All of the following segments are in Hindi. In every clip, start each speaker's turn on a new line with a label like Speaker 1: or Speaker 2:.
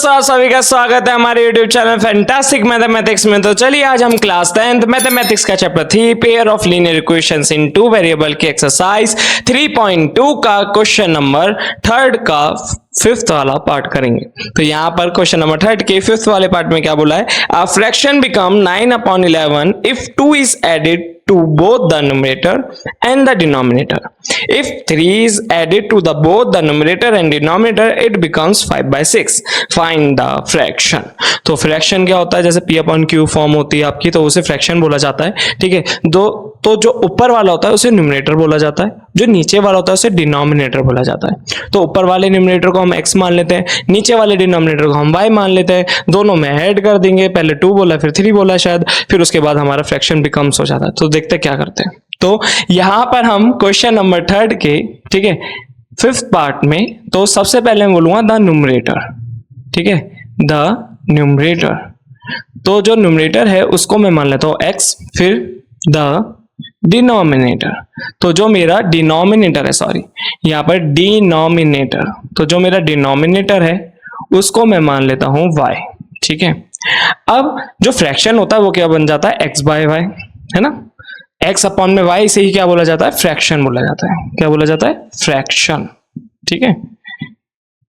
Speaker 1: दोस्तों, आप सभी का स्वागत है हमारे YouTube चैनल फैंटास्टिक मैथमेटिक्स में। तो चलिए आज हम क्लास 10th मैथमेटिक्स का chapter 3 pair of linear equations in two variable की एक्सरसाइज 3.2 का क्वेश्चन नंबर 3 का 5th वाला पार्ट करेंगे। तो यहाँ पर क्वेश्चन नंबर 3 के 5th वाले पार्ट में क्या बोला है, a fraction become 9/11 if 2 is added to both the numerator and the denominator. If 3 is added to the both the numerator and denominator, it becomes 5/6. Find the fraction. तो फ्रैक्शन क्या होता है, जैसे P/Q फॉर्म होती है आपकी, तो उसे फ्रैक्शन बोला जाता है। ठीक है, तो जो ऊपर वाला होता है उसे न्यूमरेटर बोला जाता है, जो नीचे वाला होता है उसे डिनोमिनेटर बोला जाता है। तो ऊपर वाले न्यूमरेटर को हम x मान लेते हैं, नीचे वाले डिनोमिनेटर को हम y मान लेते हैं, दोनों में ऐड कर देंगे, पहले 2 बोला फिर 3 बोला शायद, फिर उसके बाद हमारा फ्रैक्शन बिकम्स हो जाता है। तो देखते क्या करते हैं। तो यहां पर हम क्वेश्चन नंबर 3 के, ठीक है, 5th पार्ट में, तो सबसे पहले मैं बोलूंगा द न्यूमरेटर। ठीक है, द न्यूमरेटर, तो जो न्यूमरेटर है उसको मैं मान लेता हूं x, फिर द डिनोमिनेटर, तो जो मेरा डिनोमिनेटर है, सॉरी यहां पर डिनोमिनेटर, तो जो मेरा डिनोमिनेटर है उसको मैं मान लेता हूं y। ठीक है, अब जो फ्रैक्शन होता है वो क्या बन जाता है, x बाय y, है ना। x अपॉन में y से ही क्या बोला जाता है, फ्रैक्शन बोला जाता है। क्या बोला जाता है, फ्रैक्शन। ठीक है,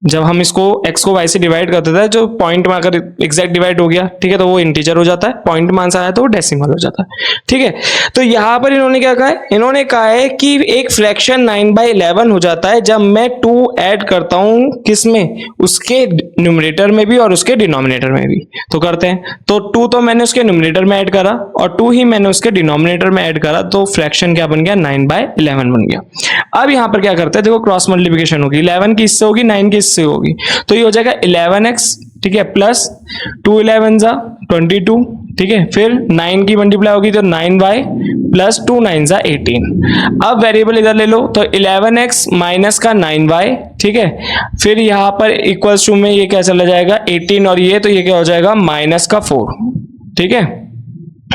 Speaker 1: जब हम इसको x को y से डिवाइड कर देता है, जो पॉइंट में अगर एग्जैक्ट डिवाइड हो गया, ठीक है, तो वो इंटीजर हो जाता है, पॉइंट में आंसर आया तो वो डेसिमल हो जाता है। ठीक है, तो यहां पर इन्होंने क्या कहा है, इन्होंने कहा है कि एक फ्रैक्शन 9/11 हो जाता है जब मैं 2 ऐड करता हूं, किसमें, उसके न्यूमरेटर में भी और उसके डिनोमिनेटर में भी। तो करते हैं, तो 2 तो मैंने उसके न्यूमरेटर में ऐड करा और 2 ही मैंने उसके डिनोमिनेटर में ऐड करा, तो फ्रैक्शन क्या बन गया, 9/11 बन गया। अब यहां पर क्या करते हैं, देखो क्रॉस मल्टीप्लिकेशन होगी, 11 की इससे होगी, 9 की इससे होगी, तो ये हो जाएगा 11x, ठीक है, प्लस 2 11 जा 22, ठीक है, फिर 9 की मल्टीप्लाई होगी तो 9y प्लस 2 9 जा 18। अब वेरिएबल इधर ले लो, तो 11x माइनस का 9y, ठीक है, फिर यहां पर इक्वल्स टू में ये क्या चला जाएगा 18 और ये, तो ये क्या हो जाएगा माइनस का 4। ठीक है,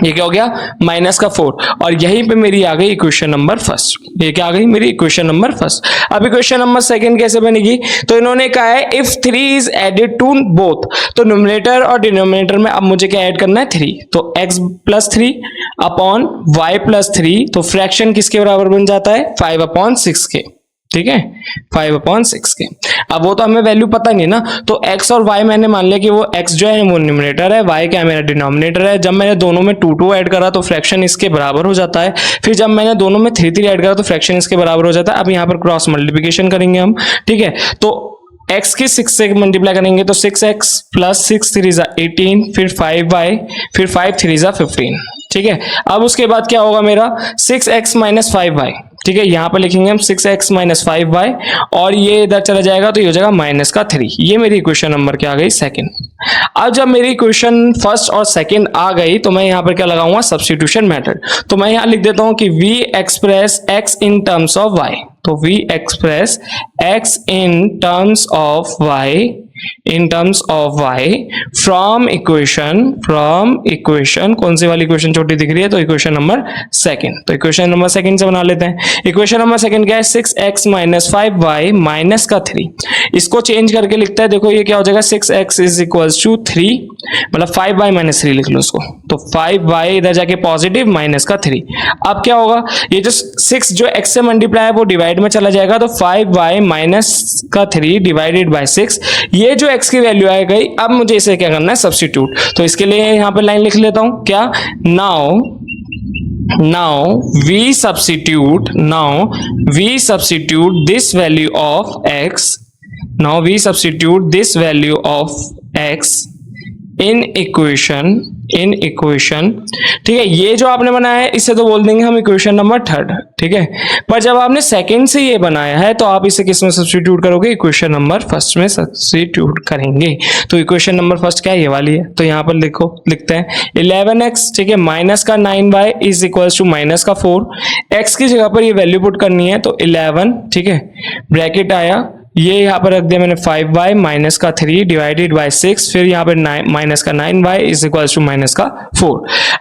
Speaker 1: ये क्या हो गया, माइनस का 4, और यहीं पे मेरी आ गई इक्वेशन नंबर फर्स्ट। ये क्या आ गई, मेरी इक्वेशन नंबर फर्स्ट। अब इक्वेशन नंबर सेकंड कैसे बनेगी, तो इन्होंने कहा है if 3 is added to both, तो न्यूमरेटर और डिनोमिनेटर में अब मुझे क्या ऐड करना है, 3, तो x plus 3 upon y plus 3, तो फ्रैक्शन किसके बराबर बन जाता है, 5/6 के। ठीक है, 5/6 के। अब वो तो हमें वैल्यू पता नहीं ना, तो x और y मैंने मान लिया कि वो x जो है वो न्यूमरेटर है, y क्या मेरा डिनोमिनेटर है। जब मैंने दोनों में 2 ऐड करा तो फ्रैक्शन इसके बराबर हो जाता है, फिर जब मैंने दोनों में 3 ऐड करा तो फ्रैक्शन इसके बराबर हो जाता है। अब यहाँ पर क्रॉस मल्टीप्लिकेशन करेंगे हम। ठीक है, तो x की 6 से मल्टीप्लाई करेंगे तो 6x प्लस 6 3 जा 18, फिर 5y, फिर 5 3 जा 15। ठीक है, अब उसके बाद क्या होगा मेरा 6x माइनस 5y। ठीक है, यहां पर लिखेंगे हम 6x माइनस 5y, और ये इधर चला जाएगा तो ये हो जाएगा माइनस का 3। ये मेरी इक्वेशन नंबर क्या आ गई, सेकंड। अब जब मेरी इक्वेशन फर्स्ट और सेकंड आ गई तो मैं यहां पर क्या लगाऊंगा, सब्स्टिट्यूशन मेथड। तो मैं यहां लिख देता हूं कि v express x in terms of y, तो v express x in terms of y from equation कौन सी वाली इक्वेशन छोटी दिख रही है, तो इक्वेशन नंबर सेकंड। तो इक्वेशन नंबर सेकंड से बना लेते हैं। इक्वेशन नंबर सेकंड क्या है, 6x माइनस 5y माइनस का 3। इसको चेंज करके लिखता है, देखो ये क्या हो जाएगा, 6x इज इक्वल्स टू 3, मतलब 5y माइनस 3 लिख लो उसको, तो 5y इधर जाके पॉजिटिव माइनस का 3। अब क्या होगा, ये जो 6 जो x से मल्टीप्लाई है वो डिवाइड में चला जाएगा, तो 5y माइनस का 3 डिवाइडेड बाय 6, ये जो x की वैल्यू आ गई। अब मुझे इसे क्या करना है, सब्स्टिट्यूट। तो इसके लिए यहां पर लाइन लिख लेता हूं, क्या, now we substitute this value of x, now we substitute this value of x in equation। ठीक है, ये जो आपने बनाया है इसे तो बोल देंगे हम इक्वेशन नंबर 3। ठीक है, पर जब आपने सेकंड से ये बनाया है तो आप इसे किस में सब्स्टिट्यूट करोगे, इक्वेशन नंबर फर्स्ट में सब्स्टिट्यूट करेंगे। तो इक्वेशन नंबर फर्स्ट क्या है, ये वाली है। तो यहाँ पर लिखते हैं 11x, ठीक है, माइनस का 9y is equals to minus का 4। x की जगह पर ये वैल्यू पुट करनी है, तो 11, ठीक है, ब्रैकेट आया, ये यहाँ पर रख दिया मैंने 5y माइनस का 3 डिवाइडेड बाय 6, फिर यहाँ पर माइनस का 9y is equals to minus का 4।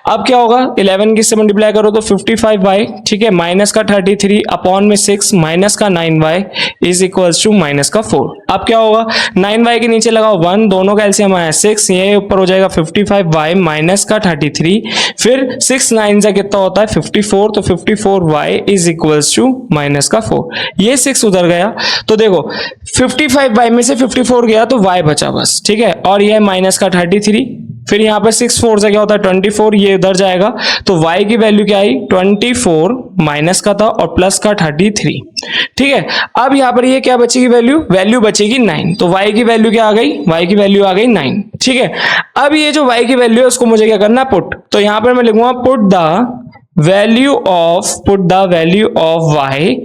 Speaker 1: अब क्या होगा, 11 की से मल्टीप्लाई करो तो 55y, ठीक है, माइनस का 33 अपॉन में 6 माइनस का 9y is equals to minus का 4। अब क्या होगा, 9y के नीचे लगाओ 1, दोनों का एलसीएम आया 6, ये ऊपर हो जाएगा 55y माइनस का 33, फिर 6 9 से कितना होता है 54, तो 54y is equals to minus का 4। ये 6 उधर गया तो देखो 55y में से 54 गया तो y बचा बस, ठीक है, और ये माइनस का 33, फिर यहाँ पर 6 4 से क्या होता है 24, ये उधर जाएगा तो y की वैल्यू क्या आई 24 माइनस का था और प्लस का 33, ठीक है। अब यहाँ पर ये क्या बचेगी वैल्यू बचेगी 9, तो y की वैल्यू क्या आ गई, y की वैल्यू आ गई 9, ठीक है। अब ये जो y की वैल्यू है उसको मुझे क्या करना है पुट, तो यहाँ पर मैं लिखूंगा put the value of y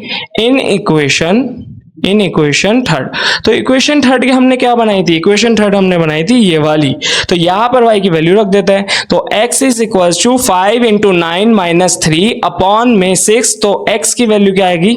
Speaker 1: in equation third. तो इक्वेशन थर्ड की हमने क्या बनाई थी, इक्वेशन थर्ड हमने बनाई थी ये वाली, तो यहां पर y की वैल्यू रख देते हैं, तो x is equals to 5 into 9 minus 3 upon में 6, तो x की वैल्यू क्या आएगी,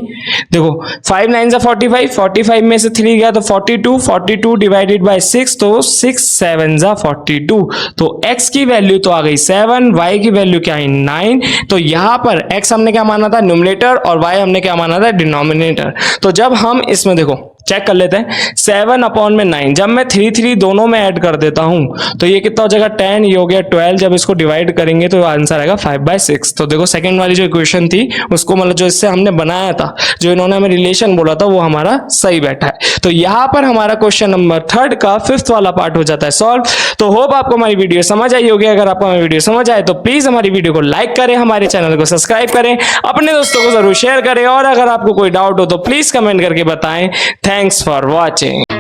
Speaker 1: देखो 5 9 जा 45, 45 में से 3 गया तो 42, 42 डिवाइडेड बाय 6, तो 6 7 जा 42, तो x की वैल्यू तो आ गई 7, y की वैल्यू क्या आई 9, तो यहां पर x हमने क्या माना था न्यूमरेटर और y हमने क्या माना था डिनोमिनेटर। तो जब हम इसमें देखो चेक कर लेते हैं, 7 अपॉन में 9, जब मैं 3 3 दोनों में ऐड कर देता हूं तो ये कितना हो जाएगा 10, ये हो गया 12, जब इसको डिवाइड करेंगे तो आंसर आएगा 5/6। तो देखो सेकंड वाली जो इक्वेशन थी उसको मतलब जो इससे हमने बनाया था, जो इन्होंने हमें रिलेशन बोला था वो हमारा सही बैठा है। तो यहाँ पर हमारा क्वेश्चन नंबर 3 का 5th वाला पार्ट हो जाता है सॉल्व। तो होप आपको हमारी वीडियो समझ आई होगी। अगर आपको हमारी वीडियो समझ आए तो प्लीज हमारी वीडियो को लाइक करें, हमारे चैनल को सब्सक्राइब करें, अपने दोस्तों को जरूर शेयर करें, और अगर आपको कोई डाउट हो तो प्लीज कमेंट करके बताएं। Thanks for watching.